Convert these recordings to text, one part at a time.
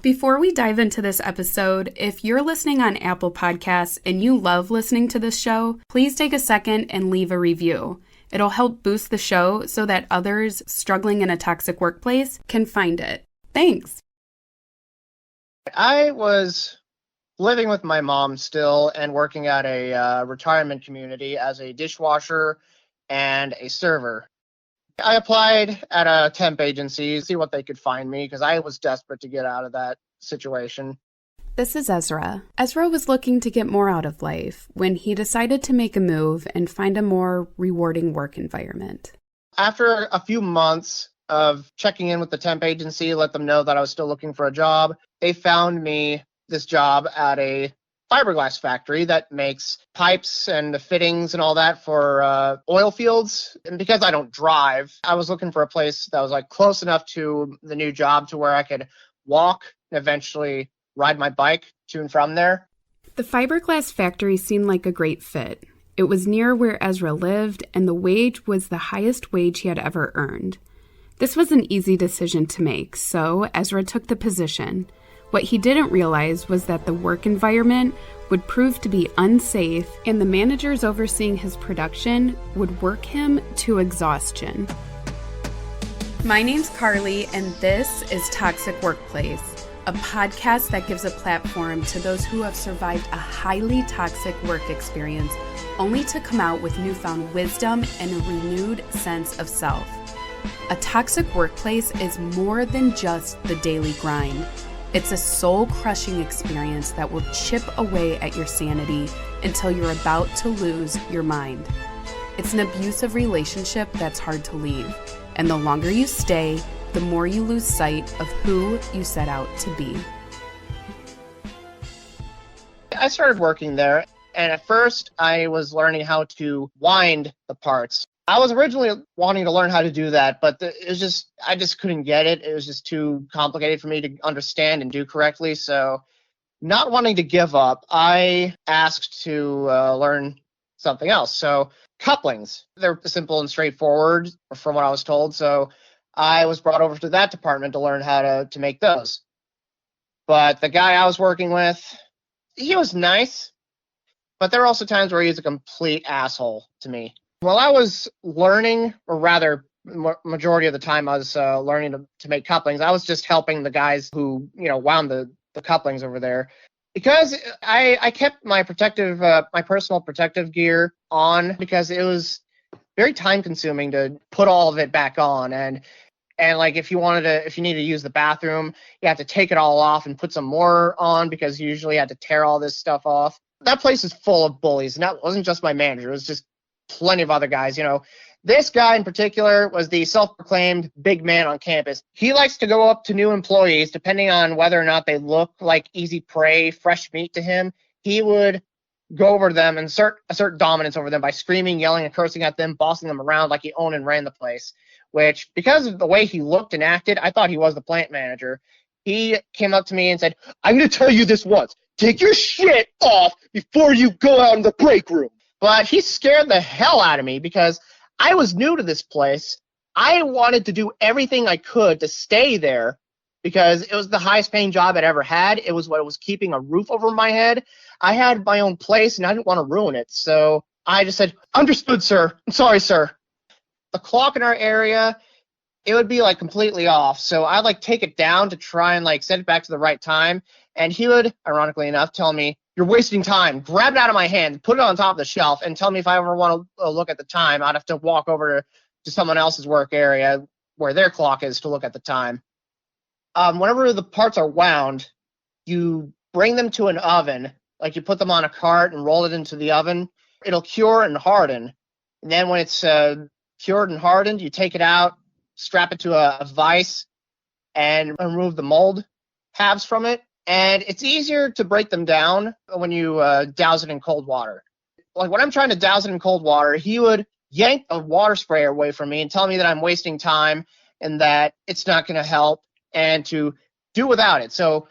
Before we dive into this episode, if you're listening on Apple Podcasts and you love listening to this show, please take a second and leave a review. It'll help boost the show so that others struggling in a toxic workplace can find it. Thanks. I was living with my mom still and working at a retirement community as a dishwasher and a server. I applied at a temp agency to see what they could find me because I was desperate to get out of that situation. This is Ezra. Ezra was looking to get more out of life when he decided to make a move and find a more rewarding work environment. After a few months of checking in with the temp agency, let them know that I was still looking for a job, they found me this job at a fiberglass factory that makes pipes and the fittings and all that for oil fields. And because I don't drive, I was looking for a place that was like close enough to the new job to where I could walk and eventually ride my bike to and from there. The fiberglass factory seemed like a great fit. It was near where Ezra lived, and the wage was the highest wage he had ever earned. This was an easy decision to make, so Ezra took the position. What he didn't realize was that the work environment would prove to be unsafe, and the managers overseeing his production would work him to exhaustion. My name's Carly, and this is Toxic Workplace, a podcast that gives a platform to those who have survived a highly toxic work experience, only to come out with newfound wisdom and a renewed sense of self. A toxic workplace is more than just the daily grind. It's a soul-crushing experience that will chip away at your sanity until you're about to lose your mind. It's an abusive relationship that's hard to leave, and the longer you stay, the more you lose sight of who you set out to be. I started working there, and at first I was learning how to wind the parts. I was originally wanting to learn how to do that, but I just couldn't get it. It was just too complicated for me to understand and do correctly. So not wanting to give up, I asked to learn something else. So couplings, they're simple and straightforward from what I was told. So I was brought over to that department to learn how to make those. But the guy I was working with, he was nice, but there were also times where he was a complete asshole to me. While I was learning, or rather, majority of the time I was learning to make couplings, I was just helping the guys who, wound the couplings over there. Because I kept my my personal protective gear on, because it was very time consuming to put all of it back on. And like if you need to use the bathroom, you have to take it all off and put some more on, because you usually had to tear all this stuff off. That place is full of bullies, and that wasn't just my manager. It was just plenty of other guys. This guy in particular was the self-proclaimed big man on campus. He likes to go up to new employees, depending on whether or not they look like easy prey, fresh meat to him. He would go over to them and assert dominance over them by screaming, yelling, and cursing at them, bossing them around like he owned and ran the place. Which, because of the way he looked and acted, I thought he was the plant manager. He came up to me and said, "I'm going to tell you this once. Take your shit off before you go out in the break room." But he scared the hell out of me because I was new to this place. I wanted to do everything I could to stay there because it was the highest paying job I'd ever had. It was what was keeping a roof over my head. I had my own place and I didn't want to ruin it. So I just said, "Understood, sir. I'm sorry, sir." The clock in our area, it would be like completely off. So I'd take it down to try and set it back to the right time. And he would, ironically enough, tell me, "You're wasting time." Grab it out of my hand, put it on top of the shelf, and tell me if I ever want to look at the time, I'd have to walk over to someone else's work area where their clock is to look at the time. Whenever the parts are wound, you bring them to an oven, you put them on a cart and roll it into the oven. It'll cure and harden. And then when it's cured and hardened, you take it out, strap it to a vise, and remove the mold halves from it. And it's easier to break them down when you douse it in cold water. When I'm trying to douse it in cold water, he would yank a water sprayer away from me and tell me that I'm wasting time and that it's not going to help and to do without it. So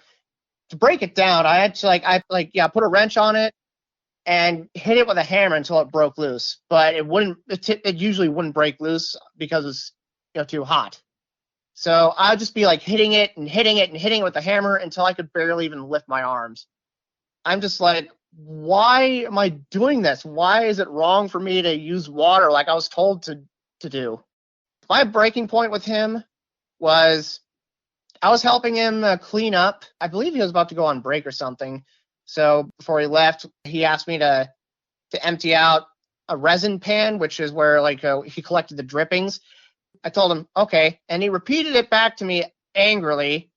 to break it down, I had to put a wrench on it and hit it with a hammer until it broke loose. But it usually wouldn't break loose because it's too hot. So I'd just be like hitting it and hitting it and hitting it with the hammer until I could barely even lift my arms. I'm just like, why am I doing this? Why is it wrong for me to use water like I was told to do? My breaking point with him was I was helping him clean up. I believe he was about to go on break or something. So before he left, he asked me to empty out a resin pan, which is where he collected the drippings. I told him, okay. And he repeated it back to me angrily.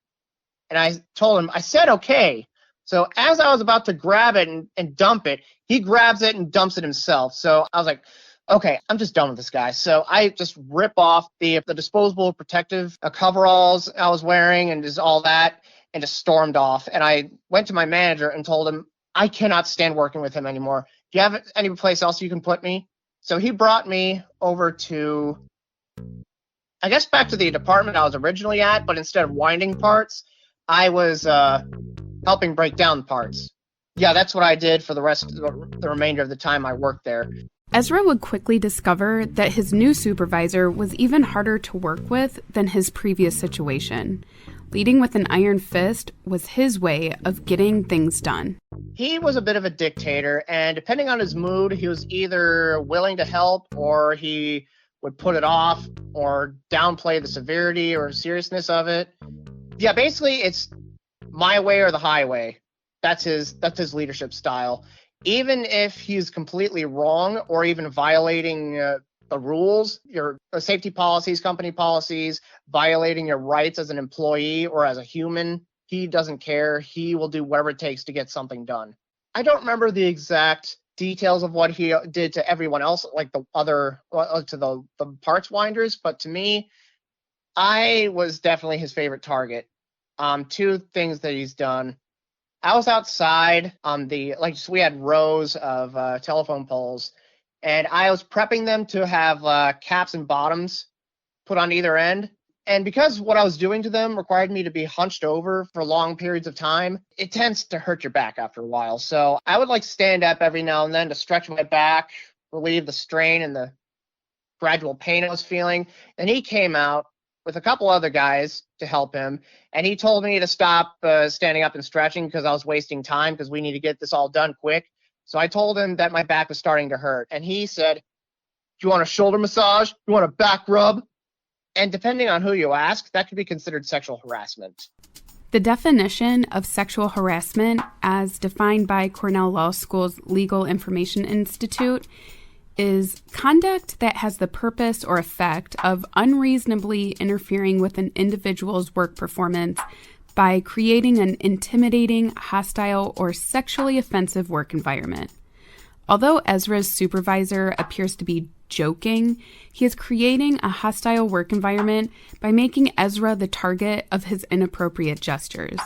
And I told him, I said, okay. So as I was about to grab it and dump it, he grabs it and dumps it himself. So I was like, okay, I'm just done with this guy. So I just rip off the disposable protective coveralls I was wearing and just all that and just stormed off. And I went to my manager and told him, I cannot stand working with him anymore. Do you have any place else you can put me? So he brought me over to, I guess, back to the department I was originally at, but instead of winding parts, I was helping break down parts. Yeah, that's what I did for the rest of the remainder of the time I worked there. Ezra would quickly discover that his new supervisor was even harder to work with than his previous situation. Leading with an iron fist was his way of getting things done. He was a bit of a dictator, and depending on his mood, he was either willing to help or he would put it off or downplay the severity or seriousness of it. Yeah, basically it's my way or the highway. That's his leadership style. Even if he's completely wrong or even violating the rules, your safety policies, company policies, violating your rights as an employee or as a human, he doesn't care. He will do whatever it takes to get something done. I don't remember the exact details of what he did to everyone else, like the other, to the parts winders, but to me, I was definitely his favorite target. Two things that he's done. I was outside on we had rows of telephone poles, and I was prepping them to have caps and bottoms put on either end. And because what I was doing to them required me to be hunched over for long periods of time, it tends to hurt your back after a while. So I would stand up every now and then to stretch my back, relieve the strain and the gradual pain I was feeling. And he came out with a couple other guys to help him, and he told me to stop standing up and stretching because I was wasting time because we need to get this all done quick. So I told him that my back was starting to hurt, and he said, do you want a shoulder massage? You want a back rub? And depending on who you ask, that could be considered sexual harassment. The definition of sexual harassment, as defined by Cornell Law School's Legal Information Institute, is conduct that has the purpose or effect of unreasonably interfering with an individual's work performance by creating an intimidating, hostile, or sexually offensive work environment. Although Ezra's supervisor appears to be joking, he is creating a hostile work environment by making Ezra the target of his inappropriate gestures.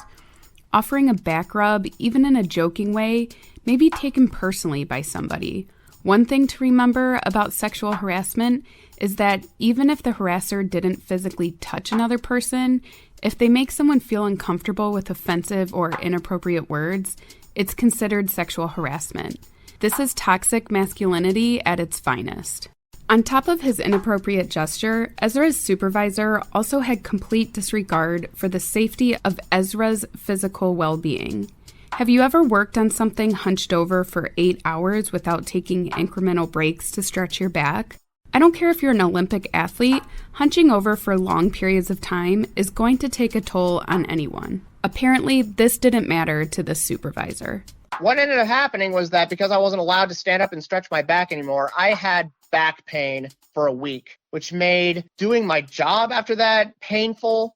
Offering a back rub, even in a joking way, may be taken personally by somebody. One thing to remember about sexual harassment is that even if the harasser didn't physically touch another person, if they make someone feel uncomfortable with offensive or inappropriate words, it's considered sexual harassment. This is toxic masculinity at its finest. On top of his inappropriate gesture, Ezra's supervisor also had complete disregard for the safety of Ezra's physical well-being. Have you ever worked on something hunched over for 8 hours without taking incremental breaks to stretch your back? I don't care if you're an Olympic athlete, hunching over for long periods of time is going to take a toll on anyone. Apparently, this didn't matter to the supervisor. What ended up happening was that because I wasn't allowed to stand up and stretch my back anymore, I had back pain for a week, which made doing my job after that painful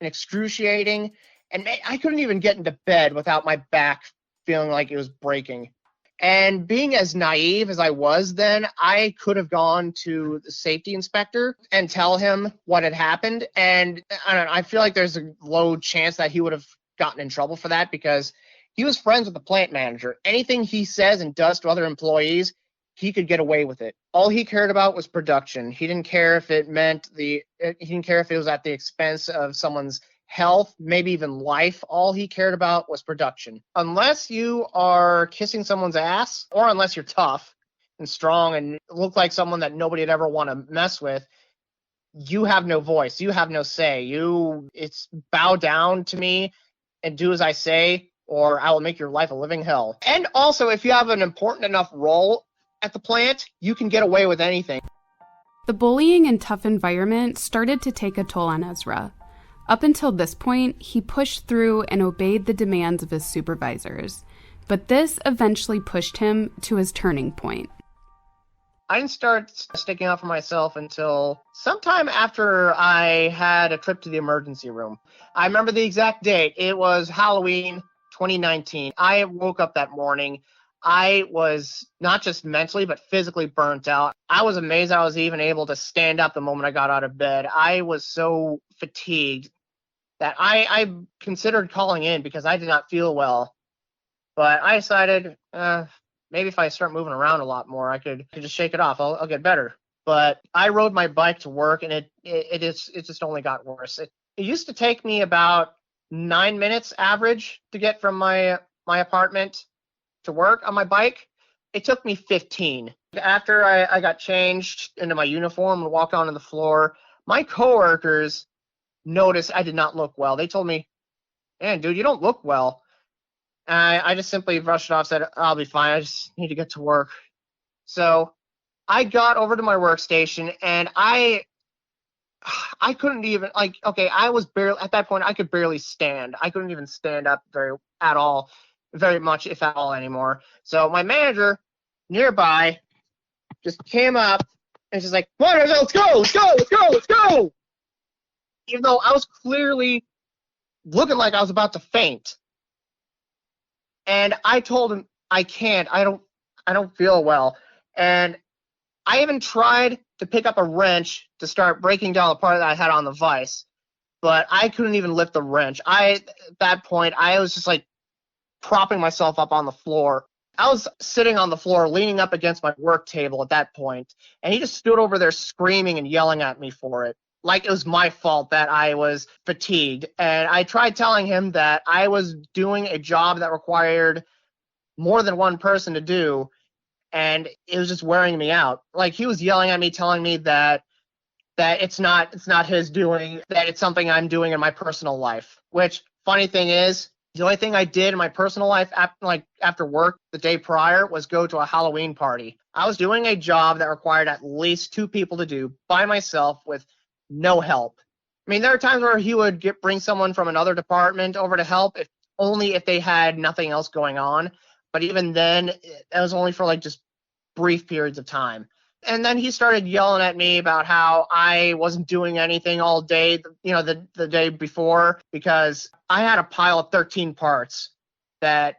and excruciating. And I couldn't even get into bed without my back feeling like it was breaking. And being as naive as I was then, I could have gone to the safety inspector and tell him what had happened. And I feel like there's a low chance that he would have gotten in trouble for that because he was friends with the plant manager. Anything he says and does to other employees, he could get away with it. All he cared about was production. He didn't care if it meant he didn't care if it was at the expense of someone's health, maybe even life. All he cared about was production. Unless you are kissing someone's ass, or unless you're tough and strong and look like someone that nobody would ever want to mess with, you have no voice, you have no say. It's bow down to me and do as I say, or I will make your life a living hell. And also, if you have an important enough role at the plant, you can get away with anything. The bullying and tough environment started to take a toll on Ezra. Up until this point, he pushed through and obeyed the demands of his supervisors. But this eventually pushed him to his turning point. I didn't start sticking up for myself until sometime after I had a trip to the emergency room. I remember the exact date. It was Halloween 2019. I woke up that morning. I was not just mentally, but physically burnt out. I was amazed I was even able to stand up the moment I got out of bed. I was so fatigued that I considered calling in because I did not feel well. But I decided, maybe if I start moving around a lot more, I could just shake it off. I'll get better. But I rode my bike to work, and it just only got worse. It used to take me about 9 minutes average to get from my apartment to work on my bike. It took me 15. After I got changed into my uniform and walked onto the floor, my coworkers noticed I did not look well. They told me, "Man, dude, you don't look well." I just simply brushed it off, said, "I'll be fine. I just need to get to work." So I got over to my workstation, and I couldn't even, I was barely, at that point, I could barely stand. I couldn't even stand up very much, if at all, anymore. So my manager nearby just came up and she's like, "Come on, let's go. Even though I was clearly looking like I was about to faint. And I told him, I can't. I don't feel well. And I even tried to pick up a wrench to start breaking down the part that I had on the vise, but I couldn't even lift the wrench. At that point, I was just like propping myself up on the floor. I was sitting on the floor, leaning up against my work table at that point, and he just stood over there screaming and yelling at me for it, like it was my fault that I was fatigued. And I tried telling him that I was doing a job that required more than one person to do, and it was just wearing me out. Like, he was yelling at me, telling me that it's not his doing, that it's something I'm doing in my personal life. Which, funny thing is, the only thing I did in my personal life after work the day prior was go to a Halloween party. I was doing a job that required at least 2 people to do by myself with no help. I mean, there are times where he would bring someone from another department over to help, only if they had nothing else going on. But even then, it was only for just brief periods of time. And then he started yelling at me about how I wasn't doing anything all day, the day before, because I had a pile of 13 parts that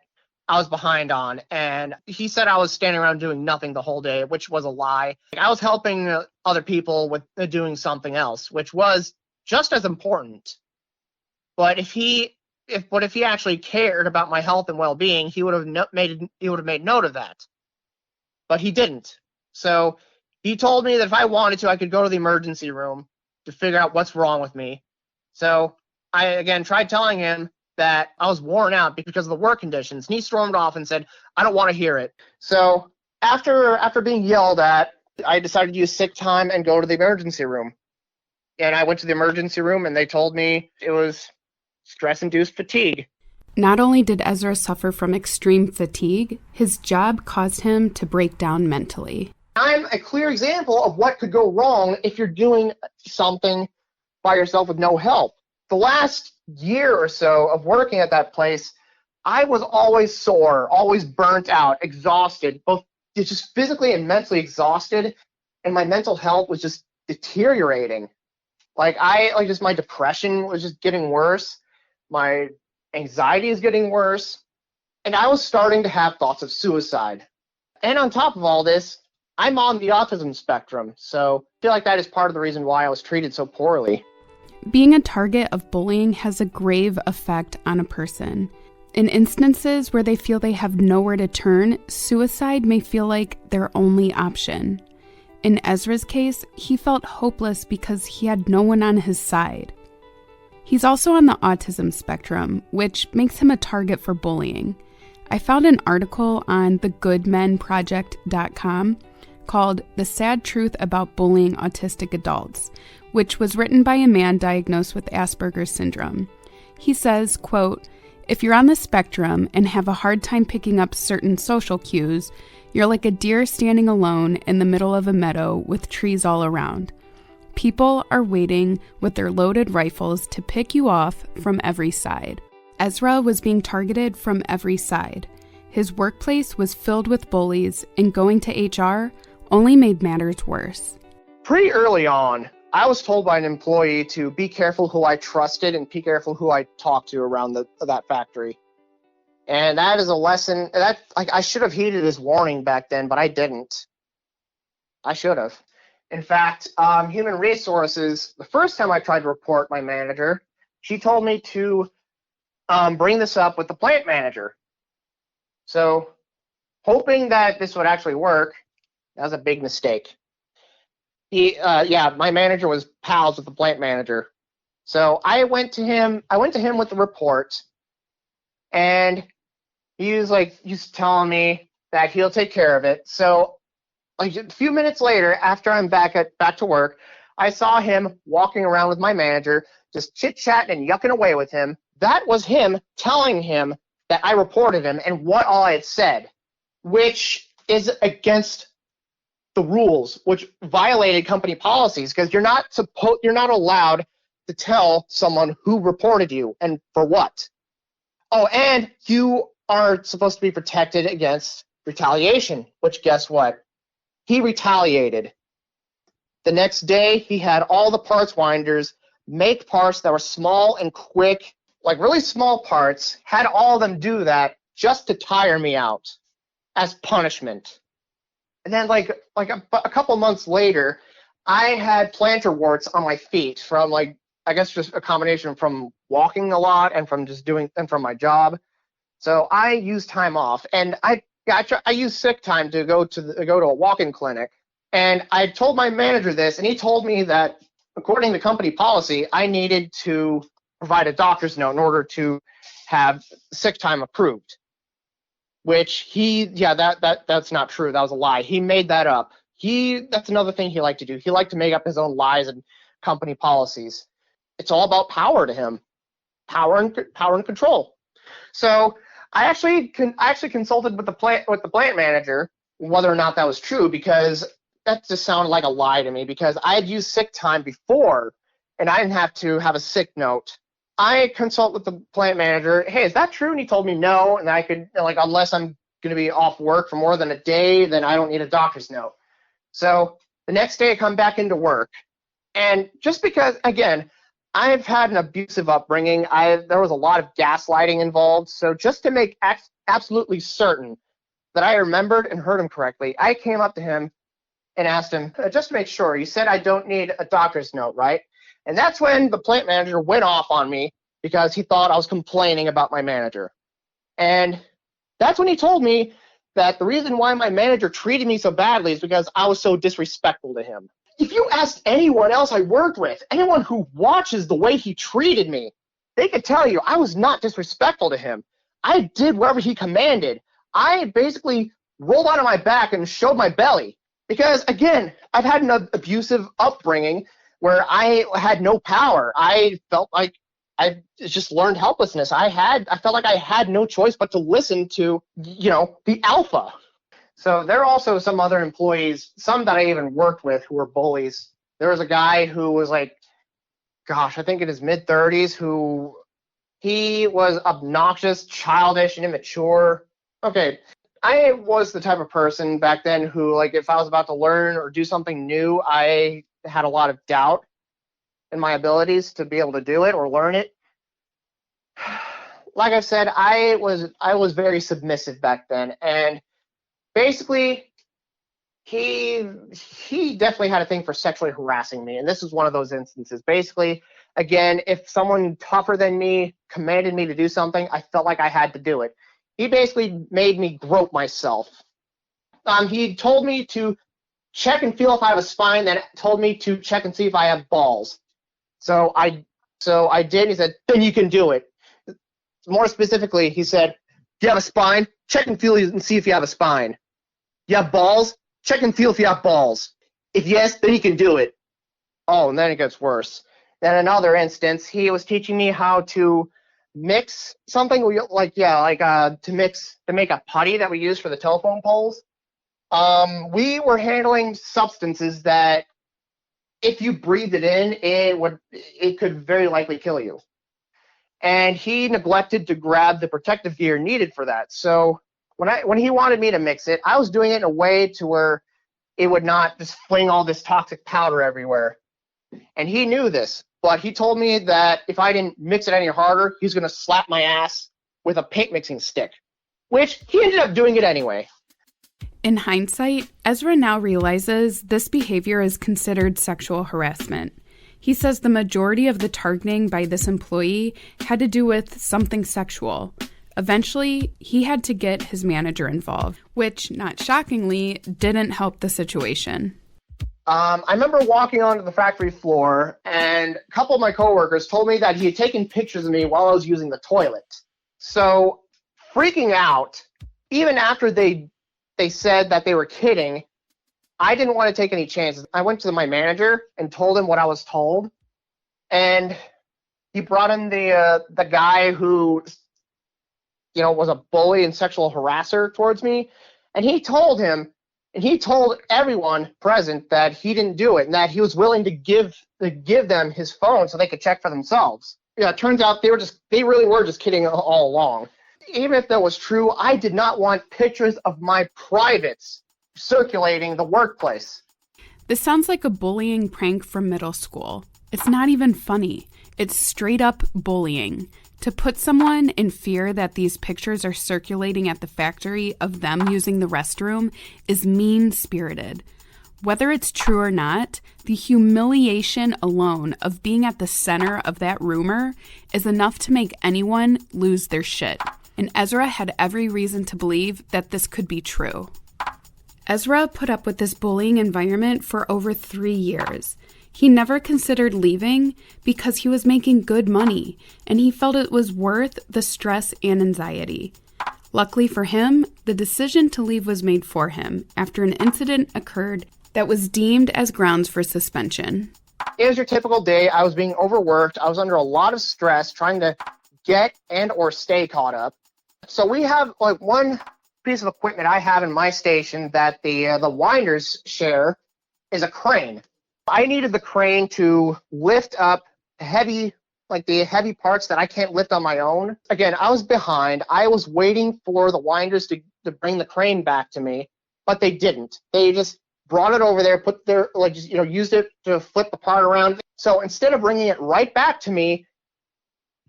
I was behind on. And he said I was standing around doing nothing the whole day, which was a lie. I was helping other people with doing something else, which was just as important. But if he actually cared about my health and well-being, he would have made note of that. But he didn't. So he told me that if I wanted to, I could go to the emergency room to figure out what's wrong with me. So I, again, tried telling him that I was worn out because of the work conditions. And he stormed off and said, "I don't want to hear it." So after being yelled at, I decided to use sick time and go to the emergency room. And I went to the emergency room, and they told me it was stress-induced fatigue. Not only did Ezra suffer from extreme fatigue, his job caused him to break down mentally. I'm a clear example of what could go wrong if you're doing something by yourself with no help. The last year or so of working at that place, I was always sore, always burnt out, exhausted, both just physically and mentally exhausted, and my mental health was just deteriorating. Just my depression was just getting worse, my anxiety is getting worse, and I was starting to have thoughts of suicide. And on top of all this, I'm on the autism spectrum, so I feel like that is part of the reason why I was treated so poorly. Being a target of bullying has a grave effect on a person. In instances where they feel they have nowhere to turn, suicide may feel like their only option. In Ezra's case, he felt hopeless because he had no one on his side. He's also on the autism spectrum, which makes him a target for bullying. I found an article on thegoodmenproject.com called The Sad Truth About Bullying Autistic Adults, which was written by a man diagnosed with Asperger's syndrome. He says, quote, "If you're on the spectrum and have a hard time picking up certain social cues, you're like a deer standing alone in the middle of a meadow with trees all around. People are waiting with their loaded rifles to pick you off from every side." Ezrah was being targeted from every side. His workplace was filled with bullies, and going to HR only made matters worse. Pretty early on, I was told by an employee to be careful who I trusted and be careful who I talked to around that factory. And that is a lesson that I should have heeded his warning back then, but I didn't. I should have. In fact, human resources, the first time I tried to report my manager, she told me to bring this up with the plant manager. So, hoping that this would actually work, that was a big mistake. My manager was pals with the plant manager. So I went to him with the report, and he's telling me that he'll take care of it. So like a few minutes later, after I'm back to work, I saw him walking around with my manager, just chit-chatting and yucking away with him. That was him telling him that I reported him and what all I had said, which is against the rules, which violated company policies, because you're not allowed to tell someone who reported you and for what. Oh, and you are supposed to be protected against retaliation, which guess what? He retaliated. The next day, he had all the parts winders make parts that were small and quick, like really small parts, had all of them do that just to tire me out as punishment. And then like a couple months later, I had plantar warts on my feet from just a combination from walking a lot and from from my job. So I used time off, and I used sick time to go to a walk-in clinic. And I told my manager this, and he told me that according to company policy, I needed to provide a doctor's note in order to have sick time approved. Which that's not true. That was a lie. He made that up. That's another thing he liked to do. He liked to make up his own lies and company policies. It's all about power to him, power and control. So I actually consulted with the plant manager whether or not that was true, because that just sounded like a lie to me, because I had used sick time before and I didn't have to have a sick note. I consult with the plant manager. Hey, is that true? And he told me no, and I could, unless I'm going to be off work for more than a day, then I don't need a doctor's note. So the next day I come back into work, and just because, again, I've had an abusive upbringing, there was a lot of gaslighting involved, so just to make absolutely certain that I remembered and heard him correctly, I came up to him and asked him, just to make sure, you said I don't need a doctor's note, right? And that's when the plant manager went off on me because he thought I was complaining about my manager. And that's when he told me that the reason why my manager treated me so badly is because I was so disrespectful to him. If you asked anyone else I worked with, anyone who watches the way he treated me, they could tell you I was not disrespectful to him. I did whatever he commanded. I basically rolled onto my back and showed my belly. Because, again, I've had an abusive upbringing where I had no power. I felt like I just learned helplessness. I felt like I had no choice but to listen to, the alpha. So there are also some other employees, some that I even worked with, who were bullies. There was a guy who was I think in his mid-30s, who he was obnoxious, childish, and immature. Okay, I was the type of person back then who, if I was about to learn or do something new, I had a lot of doubt in my abilities to be able to do it or learn it. Like I said, I was very submissive back then, and basically he definitely had a thing for sexually harassing me, and this was one of those instances. Basically, again, if someone tougher than me commanded me to do something, I felt like I had to do it. He basically made me grope myself. He told me to check and feel if I have a spine, then told me to check and see if I have balls. So I did. He said, then you can do it. More specifically, he said, do you have a spine? Check and feel and see if you have a spine. You have balls? check and feel if you have balls. If yes, then you can do it. Oh, and then it gets worse. Then another instance, he was teaching me how to mix something to make a putty that we use for the telephone poles. We were handling substances that if you breathed it in, it could very likely kill you. And he neglected to grab the protective gear needed for that. So when he wanted me to mix it, I was doing it in a way to where it would not just fling all this toxic powder everywhere. And he knew this, but he told me that if I didn't mix it any harder, he was going to slap my ass with a paint mixing stick, which he ended up doing it anyway. In hindsight, Ezrah now realizes this behavior is considered sexual harassment. He says the majority of the targeting by this employee had to do with something sexual. Eventually, he had to get his manager involved, which, not shockingly, didn't help the situation. I remember walking onto the factory floor, and a couple of my coworkers told me that he had taken pictures of me while I was using the toilet. So, freaking out, even after they said that they were kidding, I didn't want to take any chances. I went to my manager and told him what I was told, and he brought in the guy who, was a bully and sexual harasser towards me, and he told everyone present that he didn't do it and that he was willing to give them his phone so they could check for themselves. Yeah, it turns out they really were just kidding all along. Even if that was true, I did not want pictures of my privates circulating the workplace. This sounds like a bullying prank from middle school. It's not even funny. It's straight up bullying. To put someone in fear that these pictures are circulating at the factory of them using the restroom is mean-spirited. Whether it's true or not, the humiliation alone of being at the center of that rumor is enough to make anyone lose their shit. And Ezrah had every reason to believe that this could be true. Ezrah put up with this bullying environment for over 3 years. He never considered leaving because he was making good money, and he felt it was worth the stress and anxiety. Luckily for him, the decision to leave was made for him after an incident occurred that was deemed as grounds for suspension. It was your typical day. I was being overworked. I was under a lot of stress trying to get and or stay caught up. So we have one piece of equipment I have in my station that the winders share is a crane. I needed the crane to lift up the heavy parts that I can't lift on my own. Again, I was behind. I was waiting for the winders to bring the crane back to me, but they didn't. They just brought it over there, used it to flip the part around. So instead of bringing it right back to me,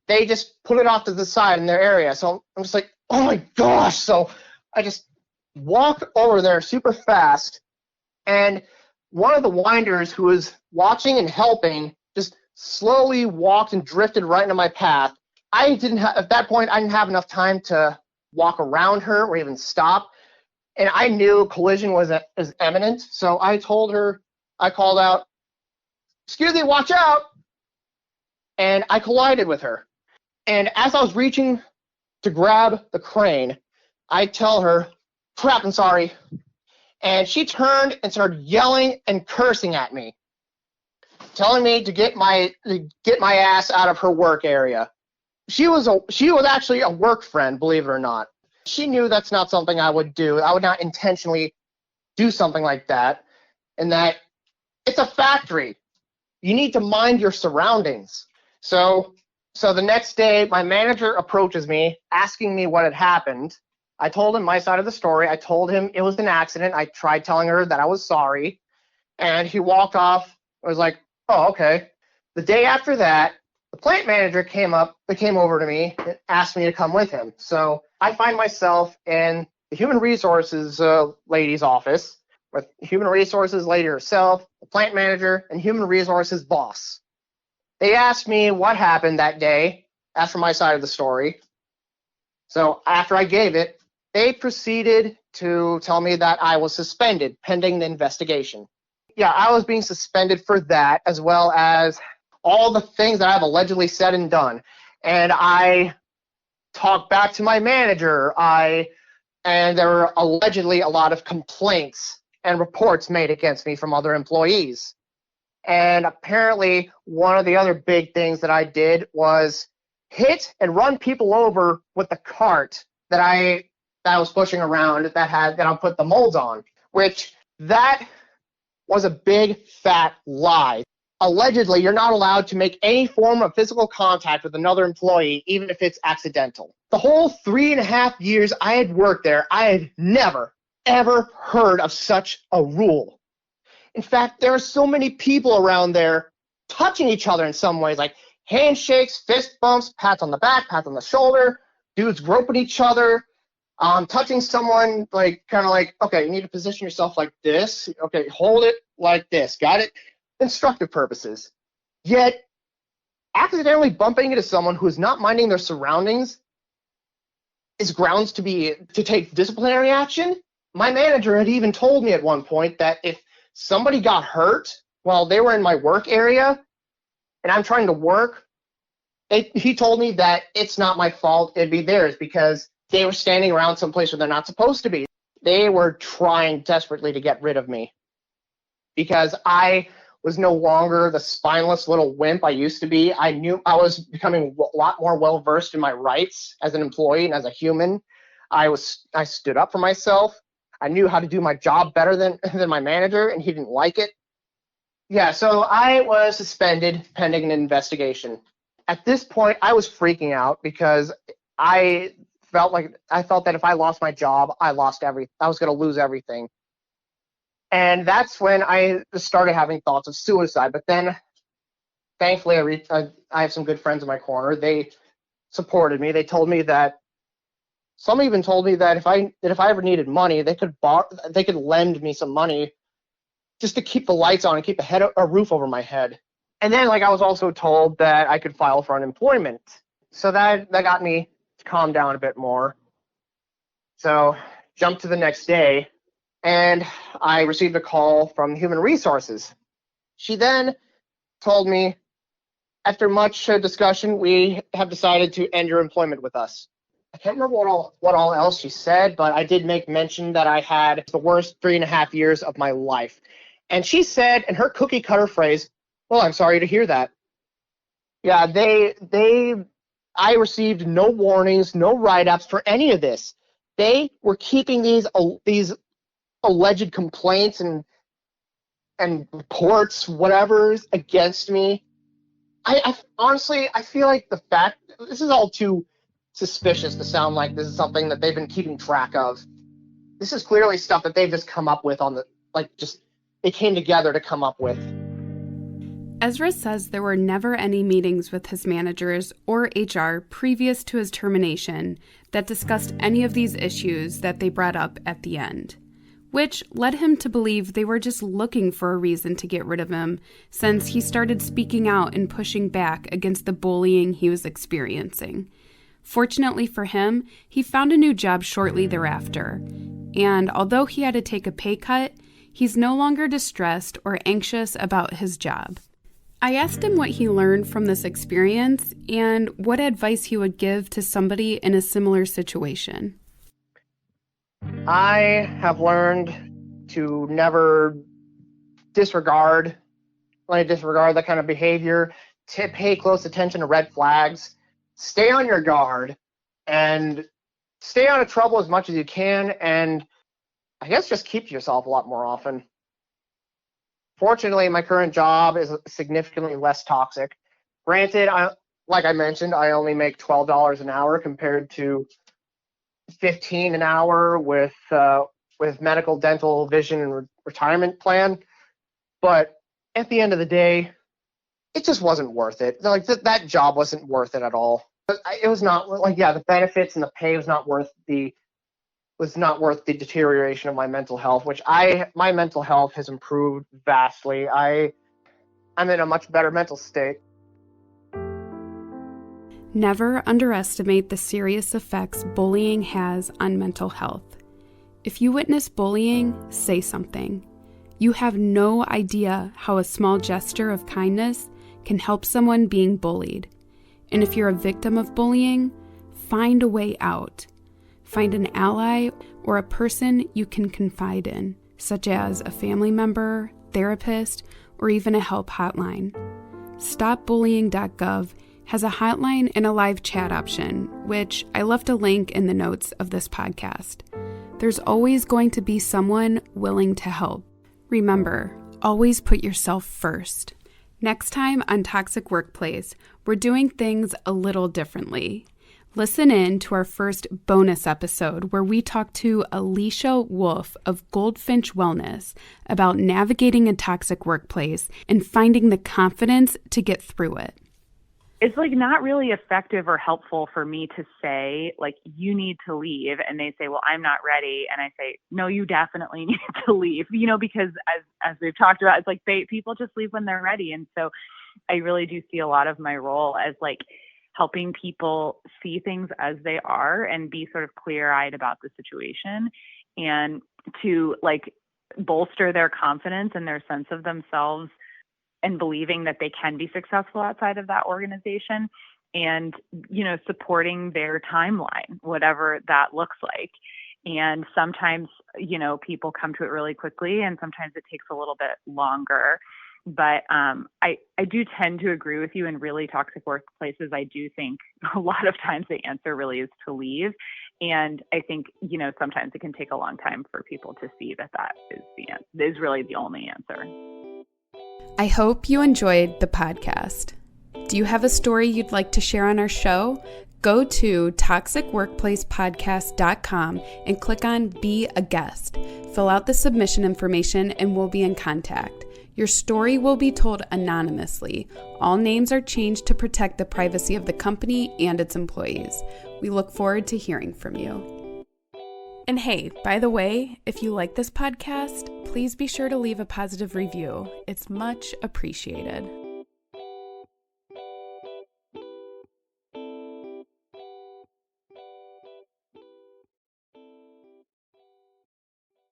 they just put it off to the side in their area. So I'm just like, oh my gosh. So I just walked over there super fast, and one of the winders who was watching and helping just slowly walked and drifted right into my path. At that point, I didn't have enough time to walk around her or even stop. And I knew collision was imminent. So I called out, "Excuse me, watch out." And I collided with her. And as I was reaching to grab the crane, I tell her, "Crap, I'm sorry." And she turned and started yelling and cursing at me, telling me to get my ass out of her work area. She was actually a work friend, believe it or not. She knew that's not something I would do. I would not intentionally do something like that. And that it's a factory. You need to mind your surroundings. So the next day, my manager approaches me, asking me what had happened. I told him my side of the story. I told him it was an accident. I tried telling her that I was sorry. And he walked off. I was like, oh, okay. The day after that, the plant manager came over to me and asked me to come with him. So I find myself in the human resources lady's office with human resources lady herself, the plant manager, and human resources boss. They asked me what happened that day after my side of the story. So after I gave it, they proceeded to tell me that I was suspended pending the investigation. Yeah, I was being suspended for that, as well as all the things that I've allegedly said and done. And I talked back to my manager. And there were allegedly a lot of complaints and reports made against me from other employees. And apparently, one of the other big things that I did was hit and run people over with the cart that I was pushing around that I put the molds on, which that was a big fat lie. Allegedly, you're not allowed to make any form of physical contact with another employee, even if it's accidental. The whole 3.5 years I had worked there, I had never, ever heard of such a rule. In fact, there are so many people around there touching each other in some ways, like handshakes, fist bumps, pats on the back, pats on the shoulder, dudes groping each other, touching someone, like kind of like, okay, you need to position yourself like this. Okay, hold it like this. Got it? Instructive purposes. Yet, accidentally bumping into someone who is not minding their surroundings is grounds to take disciplinary action. My manager had even told me at one point that if somebody got hurt while they were in my work area and I'm trying to work, he told me that it's not my fault, it'd be theirs, because they were standing around someplace where they're not supposed to be. They were trying desperately to get rid of me because I was no longer the spineless little wimp I used to be. I knew I was becoming a lot more well-versed in my rights as an employee and as a human. I stood up for myself. I knew how to do my job better than my manager, and he didn't like it. Yeah, so I was suspended pending an investigation. At this point, I was freaking out because I felt that if I lost my job, I was going to lose everything. And that's when I started having thoughts of suicide. But then, thankfully, I have some good friends in my corner. They supported me. Some even told me that if I ever needed money, they could lend me some money just to keep the lights on and keep a roof over my head. And then, I was also told that I could file for unemployment. So that got me to calm down a bit more. So, jump to the next day, and I received a call from Human Resources. She then told me, after much discussion, we have decided to end your employment with us. I can't remember what all else she said, but I did make mention that I had the worst 3.5 years of my life. And she said, in her cookie cutter phrase, "Well, I'm sorry to hear that." Yeah, I received no warnings, no write-ups for any of this. They were keeping these alleged complaints and reports, whatever, against me. I honestly feel like the fact this is all too suspicious to sound like this is something that they've been keeping track of. This is clearly stuff that they've just come up with they came together to come up with. Ezrah says there were never any meetings with his managers or HR previous to his termination that discussed any of these issues that they brought up at the end, which led him to believe they were just looking for a reason to get rid of him since he started speaking out and pushing back against the bullying he was experiencing. Fortunately for him, he found a new job shortly thereafter, and although he had to take a pay cut, he's no longer distressed or anxious about his job. I asked him what he learned from this experience and what advice he would give to somebody in a similar situation. I have learned to never disregard that kind of behavior, to pay close attention to red flags, stay on your guard, and stay out of trouble as much as you can, and I guess just keep to yourself a lot more often. Fortunately, my current job is significantly less toxic. Granted, like I mentioned, I only make $12 an hour compared to $15 an hour with medical, dental, vision, and retirement plan. But at the end of the day, it just wasn't worth it. That job wasn't worth it at all. It was not the benefits and the pay was not worth the deterioration of my mental health, my mental health has improved vastly. I'm in a much better mental state. Never underestimate the serious effects bullying has on mental health. If you witness bullying, say something. You have no idea how a small gesture of kindness can help someone being bullied. And if you're a victim of bullying, find a way out. Find an ally or a person you can confide in. such as a family member, therapist, or even a help hotline. StopBullying.gov has a hotline and a live chat option, which I left a link in the notes of this podcast. There's always going to be someone willing to help. Remember, always put yourself first. Next time on Toxic Workplace, we're doing things a little differently. Listen in to our first bonus episode where we talk to Alicia Wolf of Goldfinch Wellness about navigating a toxic workplace and finding the confidence to get through it. It's not really effective or helpful for me to say, you need to leave. And they say, well, I'm not ready. And I say, no, you definitely need to leave, because as we've talked about, it's people just leave when they're ready. And so I really do see a lot of my role as helping people see things as they are and be sort of clear-eyed about the situation, and to bolster their confidence and their sense of themselves and believing that they can be successful outside of that organization, and, supporting their timeline, whatever that looks like. And sometimes, people come to it really quickly, and sometimes it takes a little bit longer. But I do tend to agree with you in really toxic workplaces. I do think a lot of times the answer really is to leave. And I think, sometimes it can take a long time for people to see that is really the only answer. I hope you enjoyed the podcast. Do you have a story you'd like to share on our show? Go to toxicworkplacepodcast.com and click on Be a Guest. Fill out the submission information and we'll be in contact. Your story will be told anonymously. All names are changed to protect the privacy of the company and its employees. We look forward to hearing from you. And hey, by the way, if you like this podcast, please be sure to leave a positive review. It's much appreciated.